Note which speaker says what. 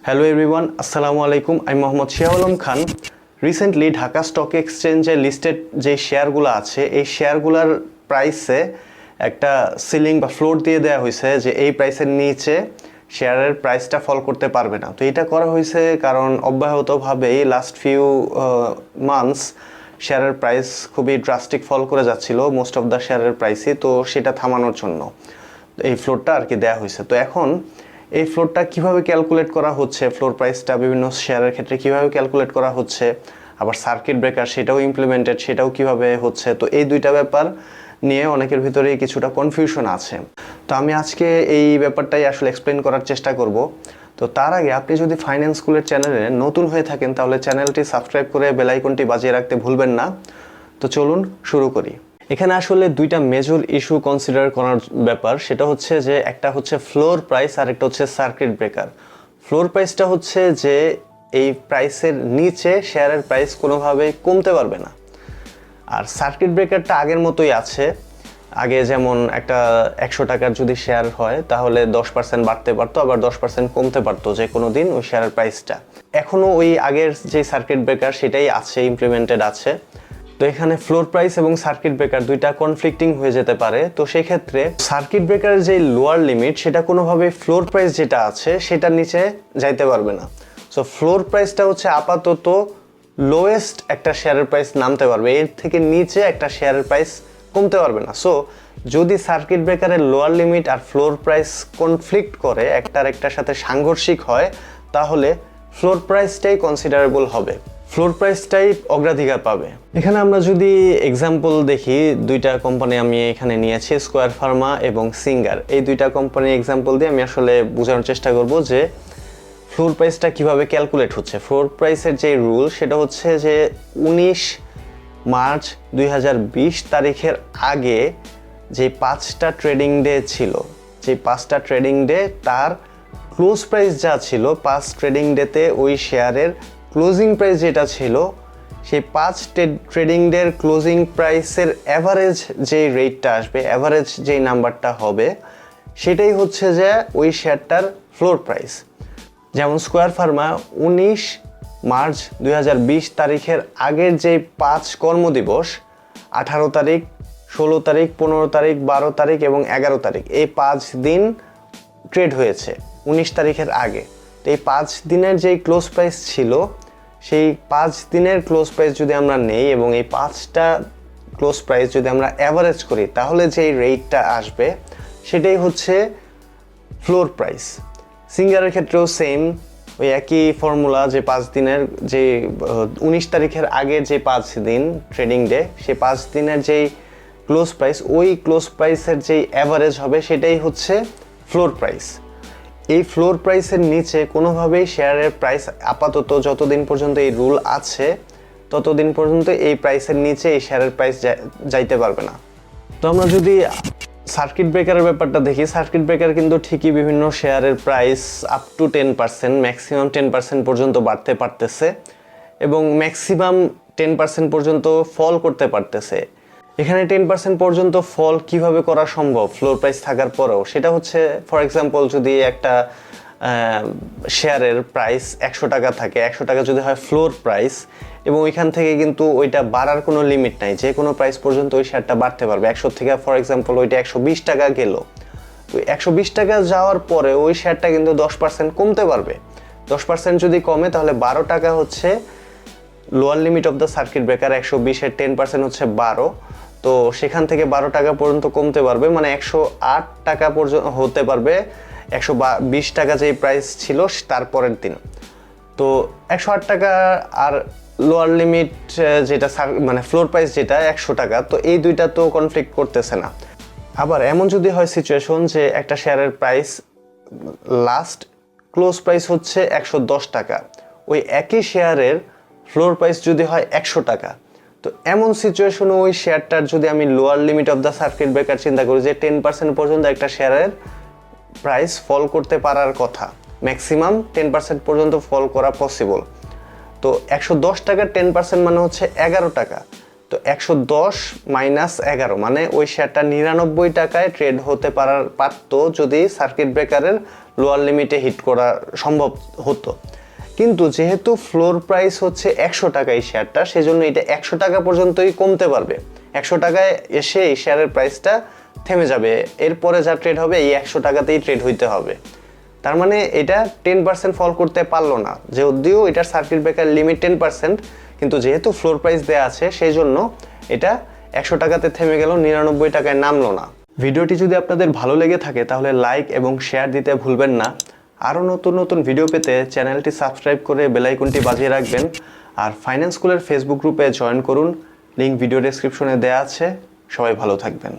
Speaker 1: Hello everyone, আসসালামু আলাইকুম। আমি মোহাম্মদ শিহাব খান। রিসেন্টলি ঢাকা স্টক এক্সচেঞ্জে লিস্টেড যে শেয়ারগুলো আছে এই শেয়ারগুলোর প্রাইসে একটা সিলিং বা ফ্লোর দিয়ে দেওয়া হয়েছে যে এই প্রাইসের নিচে শেয়ারের প্রাইসটা ফল করতে পারবে না। তো এটা করা হয়েছে কারণ অব্যাহতভাবেই লাস্ট ফিউ মান্থস শেয়ারের প্রাইস খুবই ড্রাস্টিক ফল করে যাচ্ছিল, মোস্ট অফ দ্য শেয়ারের প্রাইসই। তো সেটা থামানোর জন্য এই ফ্লোরটা আর কি দেওয়া হয়েছে। তো এখন এই ফ্লোরটা কিভাবে ক্যালকুলেট করা হচ্ছে, ফ্লোর প্রাইসটা বিভিন্ন শেয়ারের ক্ষেত্রে কিভাবে ক্যালকুলেট করা হচ্ছে, আবার সার্কিট ব্রেকার সেটাও ইমপ্লিমেন্টেড, সেটাও কিভাবে হচ্ছে, তো এই দুইটা ব্যাপার নিয়ে অনেকের ভিতরে কিছুটা কনফিউশন আছে। তো আমি আজকে এই ব্যাপারটাই আসলে এক্সপ্লেন করার চেষ্টা করব। তো তার আগে আপনি যদি ফাইন্যান্স স্কুলের চ্যানেলে নতুন হয়ে থাকেন তাহলে চ্যানেলটি সাবস্ক্রাইব করে বেল আইকনটি বাজিয়ে রাখতে ভুলবেন না। তো চলুন শুরু করি। এখানে আসলে দুইটা মেজর ইস্যু কনসিডার করার ব্যাপার, সেটা হচ্ছে যে একটা হচ্ছে ফ্লোর প্রাইস আর একটা হচ্ছে সার্কিট ব্রেকার। ফ্লোর প্রাইসটা হচ্ছে যে এই প্রাইসের নিচে শেয়ারের প্রাইস কোনোভাবেই কমতে পারবে না, আর সার্কিট ব্রেকারটা আগের মতোই আছে। আগে যেমন একটা 100 টাকার যদি শেয়ার হয় তাহলে 10% বাড়তে পারতো, আবার 10% কমতে পারতো যে কোনো দিন ওই শেয়ারের প্রাইসটা। এখনও ওই আগের যে সার্কিট ব্রেকার সেটাই আছে, ইমপ্লিমেন্টেড আছে। তো এখানে ফ্লোর প্রাইস এবং সার্কিট ব্রেকার দুইটা কনফ্লিক্টিং হয়ে যেতে পারে। তো সেই ক্ষেত্রে সার্কিট ব্রেকারের যে লোয়ার লিমিট সেটা কোনোভাবে ফ্লোর প্রাইস যেটা আছে সেটার নিচে যাইতে পারবে না। সো ফ্লোর প্রাইসটা হচ্ছে আপাতত লোয়েস্ট একটা শেয়ারের প্রাইস নামতে পারবে, এর থেকে নিচে একটা শেয়ারের প্রাইস কমতে পারবে না। সো যদি সার্কিট ব্রেকারের লোয়ার লিমিট আর ফ্লোর প্রাইস কনফ্লিক্ট করে, একটার একটার সাথে সাংঘর্ষিক হয়, তাহলে ফ্লোর প্রাইসটাই কনসিডারেবল হবে, ফ্লোর প্রাইসটাই অগ্রাধিকার পাবে। এখানে আমরা যদি এক্সাম্পল দেখি, দুইটা কোম্পানি আমি এখানে নিয়েছি, স্কোয়ার ফার্মা এবং সিঙ্গার। এই দুইটা কোম্পানির এক্সাম্পল দিয়ে আমি আসলে বোঝানোর চেষ্টা করব যে ফ্লোর প্রাইসটা কিভাবে ক্যালকুলেট হচ্ছে। ফ্লোর প্রাইসের যে রুল সেটা হচ্ছে যে 19 মার্চ 2020 তারিখের আগে যে 5টা ট্রেডিং ডে ছিল, যে 5টা ট্রেডিং ডে তার ক্লোজ প্রাইস যা ছিল 5 ট্রেডিং ডেতে ওই শেয়ারের ক্লোজিং প্রাইস যেটা ছিল, সেই 5 ট্রেডিং ডের ক্লোজিং প্রাইসের অ্যাভারেজ যেই রেটটা আসবে, অ্যাভারেজ যেই নাম্বারটা হবে, সেটাই হচ্ছে যে ওই শেয়ারটার ফ্লোর প্রাইস। যেমন স্কোয়ার ফার্মা 19 মার্চ 2020 তারিখের আগের যে 5 কর্মদিবস, 18 তারিখ, 16 তারিখ, 15 তারিখ, 12 তারিখ এবং 11 তারিখ, এই 5 দিন ট্রেড হয়েছে 19 তারিখের আগে। তো এই 5 দিনের যেই ক্লোজ প্রাইস ছিল, সেই 5 দিনের ক্লোজ প্রাইস যদি আমরা নেই এবং এই 5টা ক্লোজ প্রাইস যদি আমরা অ্যাভারেজ করি, তাহলে যেই রেটটা আসবে সেটাই হচ্ছে ফ্লোর প্রাইস। সিঙ্গারের ক্ষেত্রেও সেম, ওই একই ফর্মুলা, যে 5 দিনের যে 19 তারিখের আগের যে 5 দিন ট্রেডিং ডে, সেই 5 দিনের যেই ক্লোজ প্রাইস, ওই ক্লোজ প্রাইসের যেই অ্যাভারেজ হবে সেটাই হচ্ছে ফ্লোর প্রাইস। এই ফ্লোর প্রাইসের নিচে কোনোভাবেই শেয়ারের প্রাইস আপাতত যতদিন পর্যন্ত এই রুল আছে ততদিন পর্যন্ত এই প্রাইসের নিচে এই শেয়ারের প্রাইস যাইতে পারবে না। তো আমরা যদি সার্কিট ব্রেকারের ব্যাপারটা দেখি, সার্কিট ব্রেকার কিন্তু ঠিকই বিভিন্ন শেয়ারের প্রাইস আপ টু 10%, ম্যাক্সিমাম 10% পর্যন্ত বাড়তে পারতেছে এবং ম্যাক্সিমাম 10% পর্যন্ত ফল করতে পারতেছে। এখানে 10% পর্যন্ত ফল কিভাবে করা সম্ভব ফ্লোর প্রাইস থাকার পরেও, সেটা হচ্ছে ফর এক্সাম্পল যদি একটা শেয়ারের প্রাইস 100 টাকা থাকে, 100 টাকা যদি হয় ফ্লোর প্রাইস, এবং ওইখান থেকে কিন্তু ওইটা বাড়ার কোনো লিমিট নাই, যে কোনো প্রাইস পর্যন্ত ওই শেয়ারটা বাড়তে পারবে। 100 থেকে ফর এক্সাম্পল ওইটা 120 টাকা গেল, ওই 120 টাকা যাওয়ার পরে ওই শেয়ারটা কিন্তু 10% কমতে পারবে। 10% যদি কমে তাহলে 12 টাকা হচ্ছে lower limit of the circuit breaker. 120-এর 10% হচ্ছে 12, তো সেখান থেকে 12 টাকা পর্যন্ত কমতে পারবে, মানে 108 টাকা পর্যন্ত হতে পারবে। 120 টাকা যেই প্রাইস ছিল তারপরের দিন, তো 108 টাকা আর লোয়ার লিমিট যেটা মানে ফ্লোর প্রাইস যেটা 100 টাকা, তো এই দুইটা তো কনফ্লিক্ট করতেছে না। আবার এমন যদি হয় সিচুয়েশন যে একটা শেয়ারের প্রাইস লাস্ট ক্লোজ প্রাইস হচ্ছে 110 টাকা, ওই একই শেয়ারের ফ্লোর প্রাইস যদি হয় 100 টাকা, তো এমন সিচুয়েশনে ওই শেয়ারটার যদি আমি lower limit of the circuit breaker চিন্তা করি যে 10% পর্যন্ত একটা শেয়ারের প্রাইস ফল করতে পারার কথা, ম্যাক্সিমাম 10% পর্যন্ত ফল করা পসিবল। তো 110 টাকার 10% মানে হচ্ছে 11 টাকা। তো 110 মাইনাস 11 মানে ওই শেয়ারটা 99 টাকায় ট্রেড হতে পারতো যদি সার্কিট ব্রেকারের লোয়ার লিমিটে হিট করা সম্ভব হতো। কিন্তু যেহেতু ফ্লোর প্রাইস হচ্ছে 100 টাকা এই শেয়ারটা, সেজন্য এটা 100 টাকা পর্যন্তই কমতে পারবে। 100 টাকায় এসে এই শেয়ারের প্রাইসটা থেমে যাবে, এরপরে যা ট্রেড হবে এই 100 টাকাতেই ট্রেড হইতে হবে। তার মানে এটা 10% ফল করতে পারলো না, যদিও এটার সার্কিট ব্রেকার লিমিট 10%, কিন্তু যেহেতু ফ্লোর প্রাইস দেওয়া আছে সেই জন্য এটা 100 টাকাতে থেমে গেল, 99 টাকায় নামলো না। ভিডিওটি যদি আপনাদের ভালো লেগে থাকে তাহলে লাইক এবং শেয়ার দিতে ভুলবেন না। আরও নতুন নতুন ভিডিও পেতে চ্যানেলটি সাবস্ক্রাইব করে বেল আইকনটি বাজিয়ে রাখবেন। আর ফাইন্যান্স স্কুলের ফেসবুক গ্রুপে জয়েন করুন, লিঙ্ক ভিডিও ডেসক্রিপশনে দেওয়া আছে। সবাই ভালো থাকবেন।